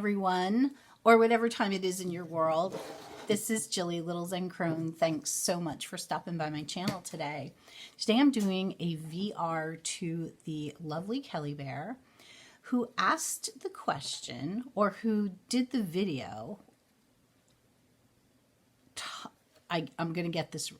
everyone, or whatever time it is in your world. This is Jilly Little Zen Crone. Thanks so much for stopping by my channel today. Today I'm doing a VR to the lovely Kelly Bear, who asked the question, or who did the video. I'm going to get this.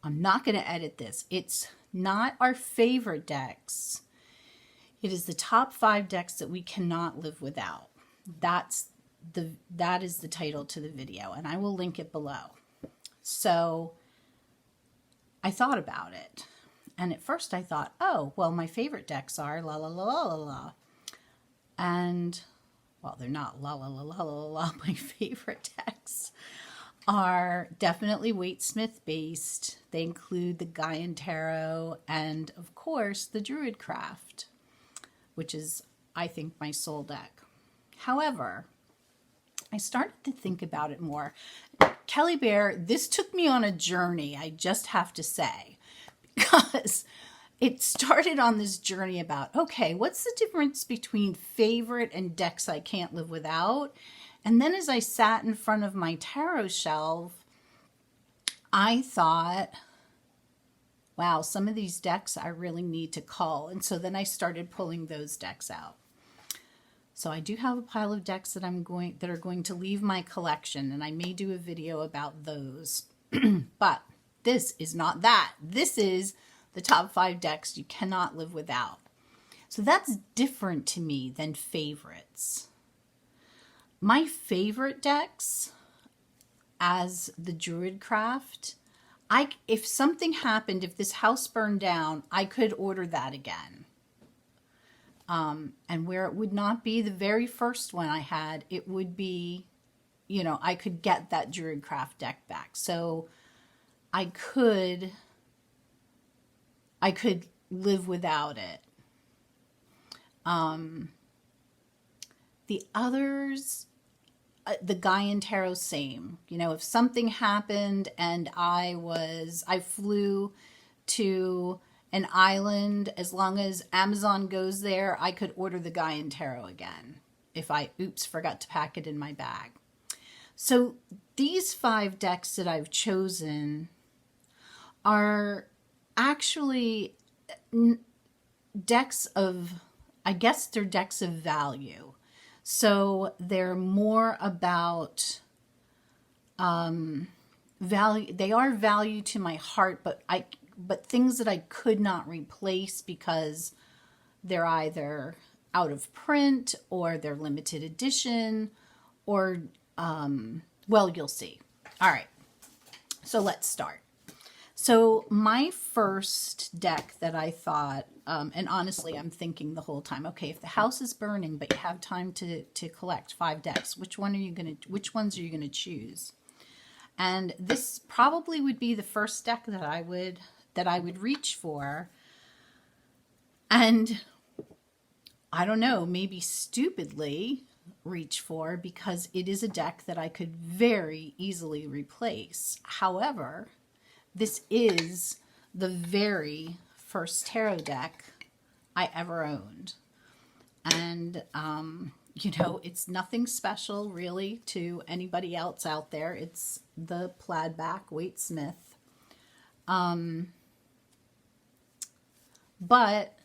I'm not going to edit this. It's not our favorite decks. It is the top 5 decks that we cannot live without. That is the title to the video, and I will link it below. So I thought about it, and at first I thought, oh, well, my favorite decks are la la la la la la, and well, they're not la la la la la la. My favorite decks are definitely Waite-Smith based. They include the Gaian Tarot and, of course, the Druidcraft, which is, I think, my soul deck. However, I started to think about it more. Kelly Bear, this took me on a journey, I just have to say, because it started on this journey about, okay, what's the difference between favorite and decks I can't live without? And then as I sat in front of my tarot shelf, I thought, wow, some of these decks I really need to cull. And so then I started pulling those decks out. So I do have a pile of decks that are going to leave my collection, and I may do a video about those. But this is not that. This is the top 5 decks you cannot live without. So that's different to me than favorites. My favorite decks, as the Druidcraft, if something happened, if this house burned down, I could order that again. And where it would not be the very first one I had, it would be, you know, I could get that Druidcraft deck back. So I could live without it. The others, the Gaian Tarot, same. You know, if something happened and I flew to an island, as long as Amazon goes there, I could order the Gaian Tarot again if I, forgot to pack it in my bag. So these 5 decks that I've chosen are actually decks of, I guess they're decks of value. So they're more about value. They are value to my heart, but things that I could not replace because they're either out of print or they're limited edition or, well, you'll see. All right, so let's start. So my first deck that I thought, and honestly, I'm thinking the whole time, okay, if the house is burning, but you have time to collect 5 decks, which ones are you gonna choose? And this probably would be the first deck that I would reach for. And I don't know, maybe stupidly reach for, because it is a deck that I could very easily replace. However, this is the very first tarot deck I ever owned. And, you know, it's nothing special really to anybody else out there. It's the plaidback Waite-Smith. But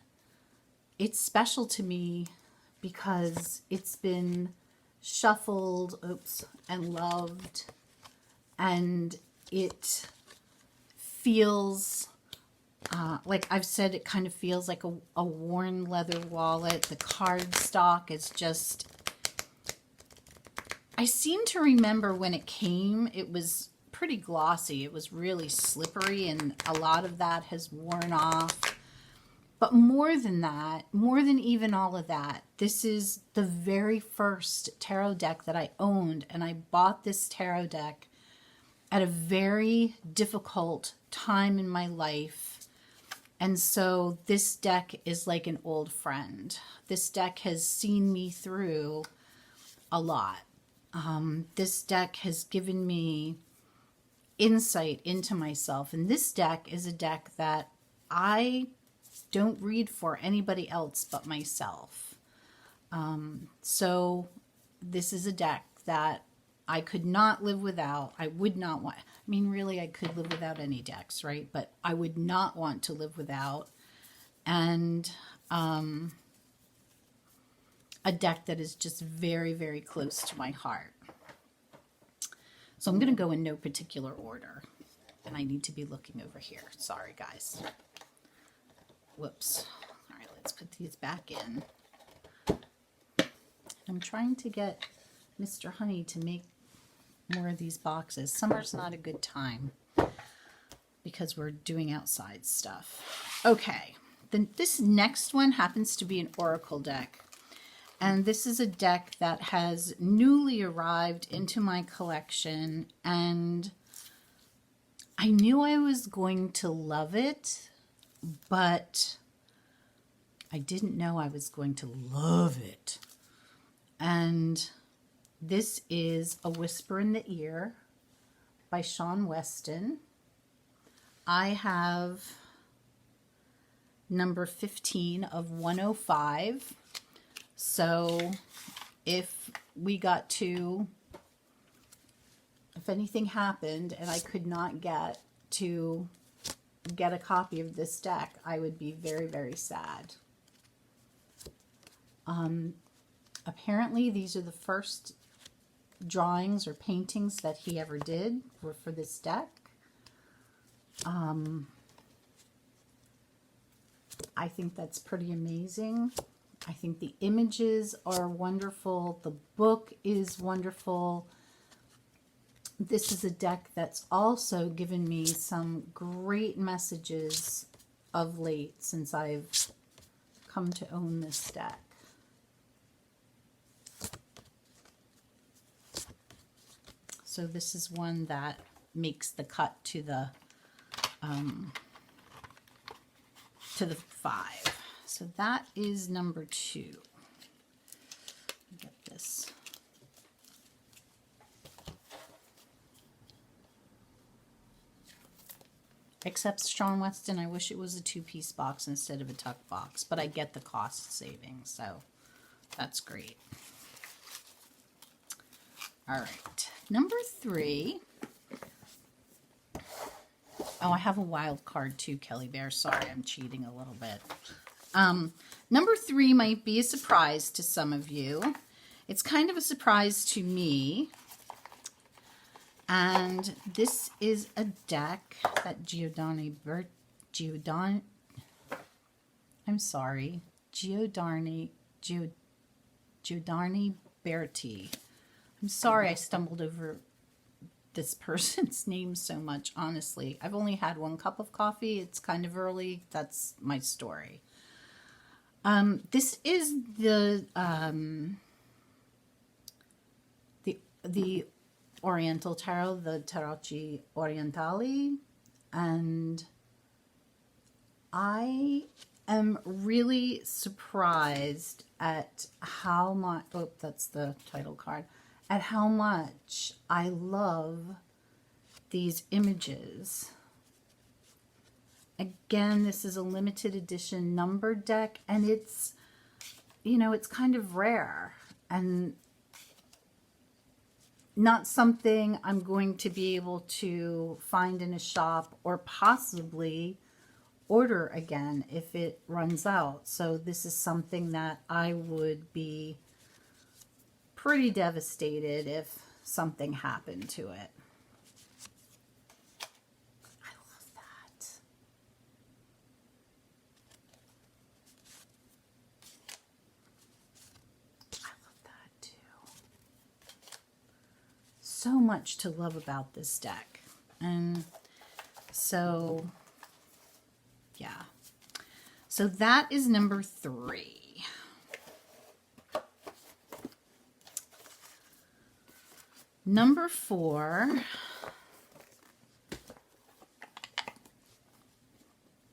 it's special to me because it's been shuffled, and loved, and it feels, like I've said, it kind of feels like a worn leather wallet. The card stock is just, I seem to remember when it came, it was pretty glossy. It was really slippery, and a lot of that has worn off. But more than that, more than even all of that, this is the very first tarot deck that I owned, and I bought this tarot deck at a very difficult time in my life. And so this deck is like an old friend. This deck has seen me through a lot. This deck has given me insight into myself. And this deck is a deck that I don't read for anybody else but myself. So this is a deck that I could not live without. I would not want, I mean, really, I could live without any decks, right? But I would not want to live without. And a deck that is just very, very close to my heart. So I'm going to go in no particular order. And I need to be looking over here. Sorry, guys. Whoops. All right, let's put these back in. I'm trying to get Mr. Honey to make more of these boxes. Summer's not a good time because we're doing outside stuff. Okay, then this next one happens to be an Oracle deck. And this is a deck that has newly arrived into my collection, and I knew I was going to love it, but I didn't know I was going to love it. And this is A Whisper in the Ear by Sean Weston. I have number 15 of 105. So if anything happened and I could not get a copy of this deck, I would be very, very sad. Apparently these are the first drawings or paintings that he ever did were for this deck. I think that's pretty amazing. I think the images are wonderful. The book is wonderful. This is a deck that's also given me some great messages of late since I've come to own this deck. So this is one that makes the cut to the 5. So that is number 2. Get this. Except Sean Weston, I wish it was a 2-piece box instead of a tuck box, but I get the cost savings, so that's great. All right, number 3. Oh, I have a wild card too, Kelly Bear. Sorry, I'm cheating a little bit. Number 3 might be a surprise to some of you. It's kind of a surprise to me. And this is a deck that Giordani Berti. I'm sorry I stumbled over this person's name so much, honestly. I've only had 1 cup of coffee. It's kind of early. That's my story. This is the Oriental Tarot, the Chi Orientali, and I am really surprised at how much, oh, that's the title card, at how much I love these images. Again, this is a limited edition numbered deck, and it's, you know, it's kind of rare and not something I'm going to be able to find in a shop or possibly order again if it runs out. So this is something that I would be pretty devastated if something happened to it. I love that. I love that too. So much to love about this deck. And so, yeah. So that is number 3. Number 4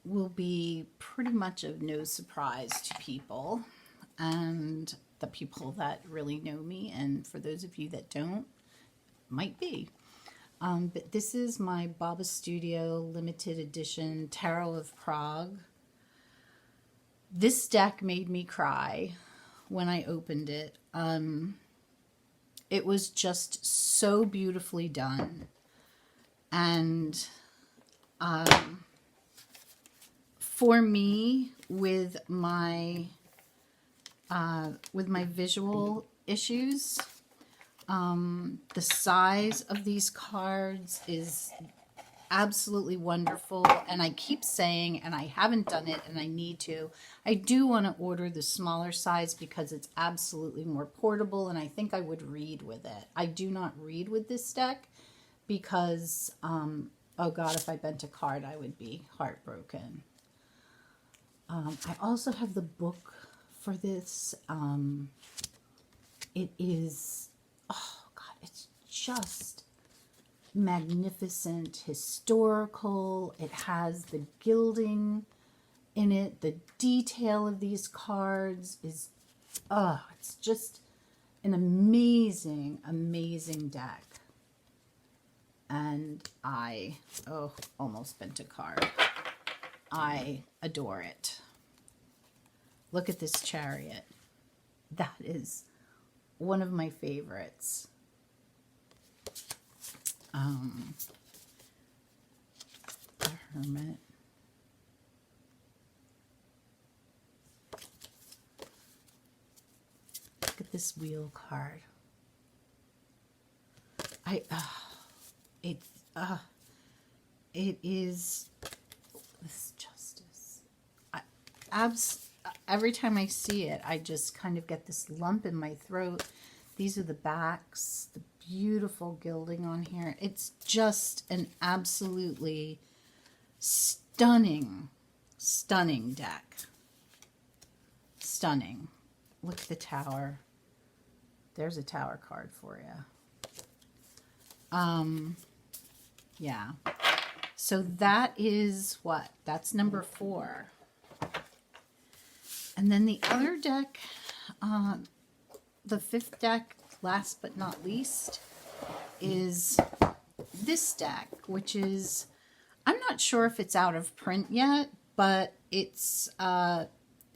will be pretty much of no surprise to people, and the people that really know me, and for those of you that don't, might be. But this is my Baba Studio limited edition Tarot of Prague. This deck made me cry when I opened it. It was just so beautifully done. And for me, with my visual issues, the size of these cards is absolutely wonderful. And I keep saying, and I haven't done it, and I need to, I do want to order the smaller size because it's absolutely more portable, and I think I would read with it. I do not read with this deck because, oh God, if I bent a card, I would be heartbroken. I also have the book for this. It is, oh God, it's just magnificent, historical. It has the gilding in it. The detail of these cards is, it's just an amazing, amazing deck. And I, almost bent a card. I adore it. Look at this chariot. That is one of my favorites. The Hermit. Look at this wheel card. It is this justice. Every time I see it, I just kind of get this lump in my throat. These are the backs, the beautiful gilding on here. It's just an absolutely stunning, stunning deck. Stunning. Look at the tower. There's a tower card for you. Yeah. So that is what? That's number 4. And then the other deck, the 5th deck, last but not least, is this deck, which is, I'm not sure if it's out of print yet, but it's an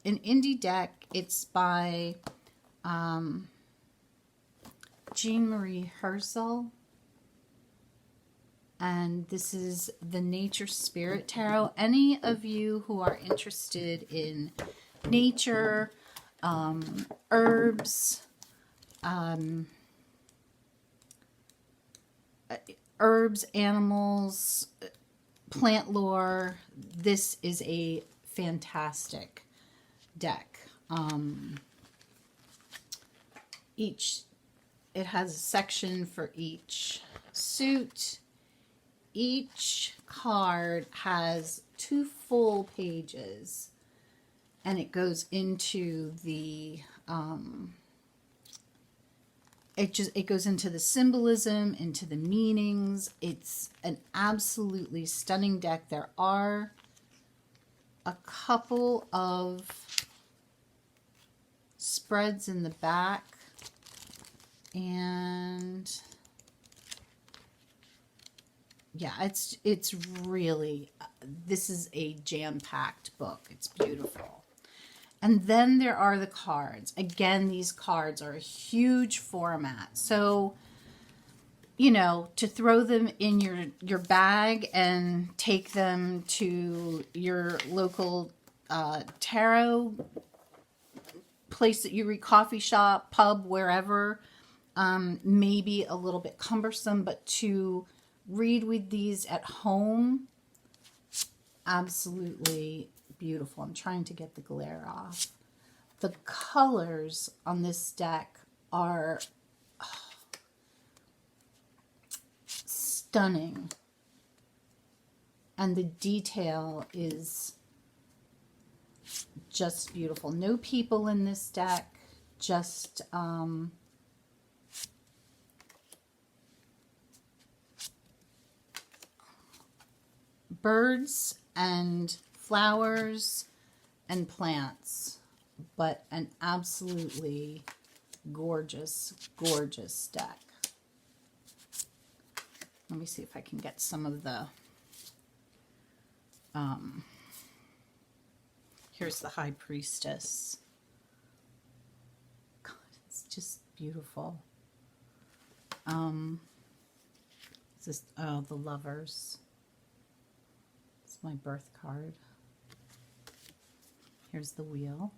indie deck. It's by Jean Marie Herzl. And this is the Nature Spirit Tarot. Any of you who are interested in nature, herbs, animals, plant lore, this is a fantastic deck. It has a section for each suit. Each card has 2 full pages, and it goes into the it goes into the symbolism, into the meanings. It's an absolutely stunning deck. There are a couple of spreads in the back, and yeah, it's really, this is a jam-packed book. It's beautiful. And then there are the cards. Again, these cards are a huge format. So, you know, to throw them in your bag and take them to your local tarot place that you read, coffee shop, pub, wherever, maybe a little bit cumbersome, but to read with these at home, absolutely beautiful. I'm trying to get the glare off. The colors on this deck are stunning. And the detail is just beautiful. No people in this deck, just birds and flowers and plants, but an absolutely gorgeous, gorgeous deck. Let me see if I can get some of the, here's the High Priestess. just beautiful. This, oh, the Lovers. It's my birth card. Here's the Wheel.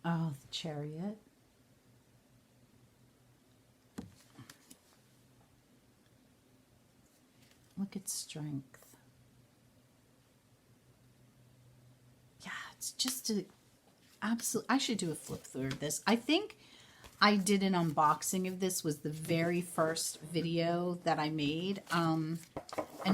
Oh, the Chariot. Look at Strength. Yeah, it's just a absolute. I should do a flip through of this. I think I did an unboxing of this, was the very first video that I made. And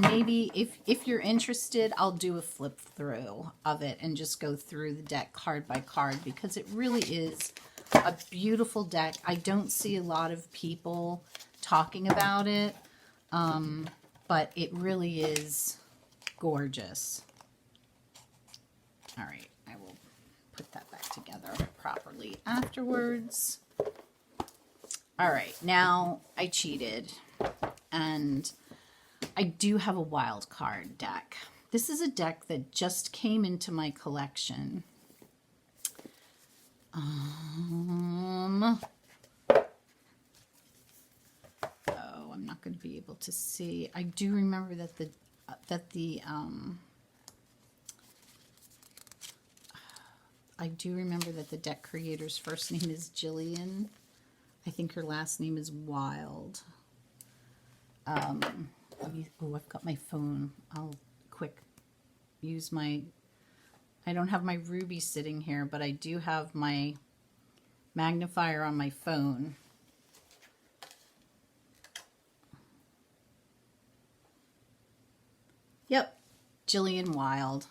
maybe if you're interested, I'll do a flip through of it and just go through the deck card by card, because it really is a beautiful deck. I don't see a lot of people talking about it, but it really is gorgeous. All right, I will put that back together properly afterwards. All right, now I cheated, and I do have a wild card deck. This is a deck that just came into my collection. Oh, I'm not going to be able to see. I do remember that I do remember that the deck creator's first name is Jillian. I think her last name is Wild. Oh, I've got my phone. I'll quick use my, I don't have my Ruby sitting here, but I do have my magnifier on my phone. Yep, Jillian Wild.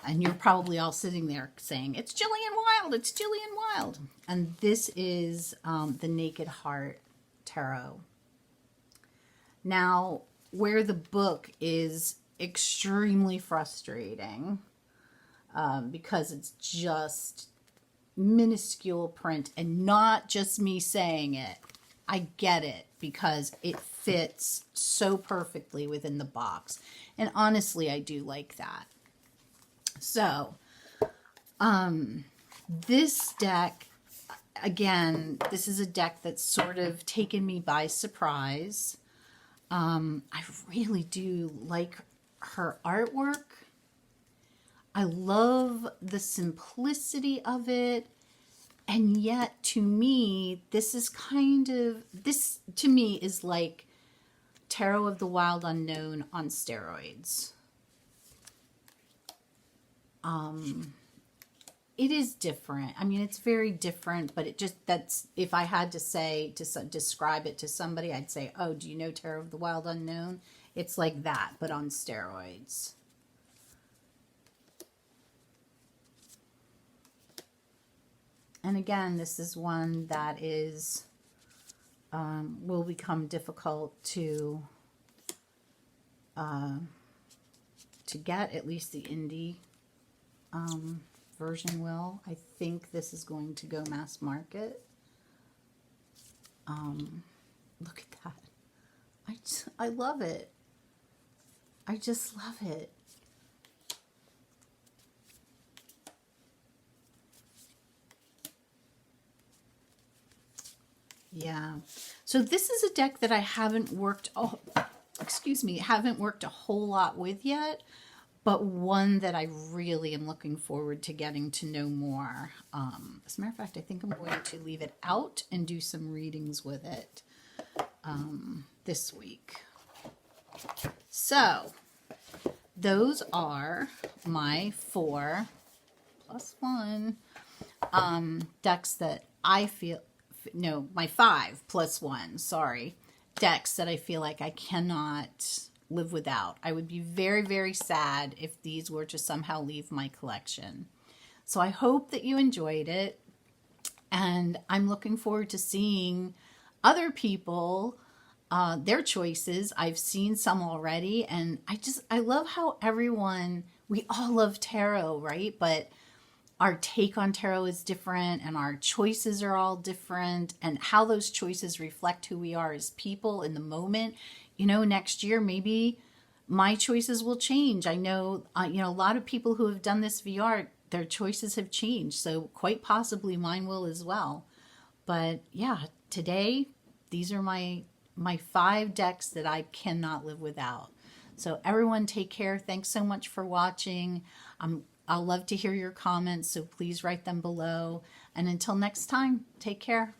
And you're probably all sitting there saying, it's Jillian Wild, it's Jillian Wild. And this is the Naked Heart Tarot. Now, where the book is extremely frustrating, because it's just minuscule print and not just me saying it. I get it, because it fits so perfectly within the box. And honestly, I do like that. So, this deck, again, this is a deck that's sort of taken me by surprise. I really do like her artwork. I love the simplicity of it. And yet, to me, this is kind of, this to me is like Tarot of the Wild Unknown on steroids. It is different. I mean, it's very different, but it just, that's, if I had to say, to describe it to somebody, I'd say, oh, do you know Tarot of the Wild Unknown? It's like that, but on steroids. And again, this is one that is, will become difficult to get, at least the indie version will. I think this is going to go mass market. Look at that. I love it. I just love it. Yeah. So this is a deck that I haven't worked, haven't worked a whole lot with yet, but one that I really am looking forward to getting to know more. As a matter of fact, I think I'm going to leave it out and do some readings with it this week. So those are my 4 + 1 decks that I feel, no, my 5 + 1, sorry, decks that I feel like I cannot live without. I would be very, very sad if these were to somehow leave my collection. So I hope that you enjoyed it, and I'm looking forward to seeing other people, their choices. I've seen some already, and I love how everyone, we all love tarot, right? But our take on tarot is different, and our choices are all different, and how those choices reflect who we are as people in the moment. You know, next year, maybe my choices will change. I know, a lot of people who have done this VR their choices have changed. So quite possibly mine will as well. But yeah, today, these are my 5 decks that I cannot live without. So everyone take care. Thanks so much for watching. I'll love to hear your comments, so please write them below. And until next time, take care.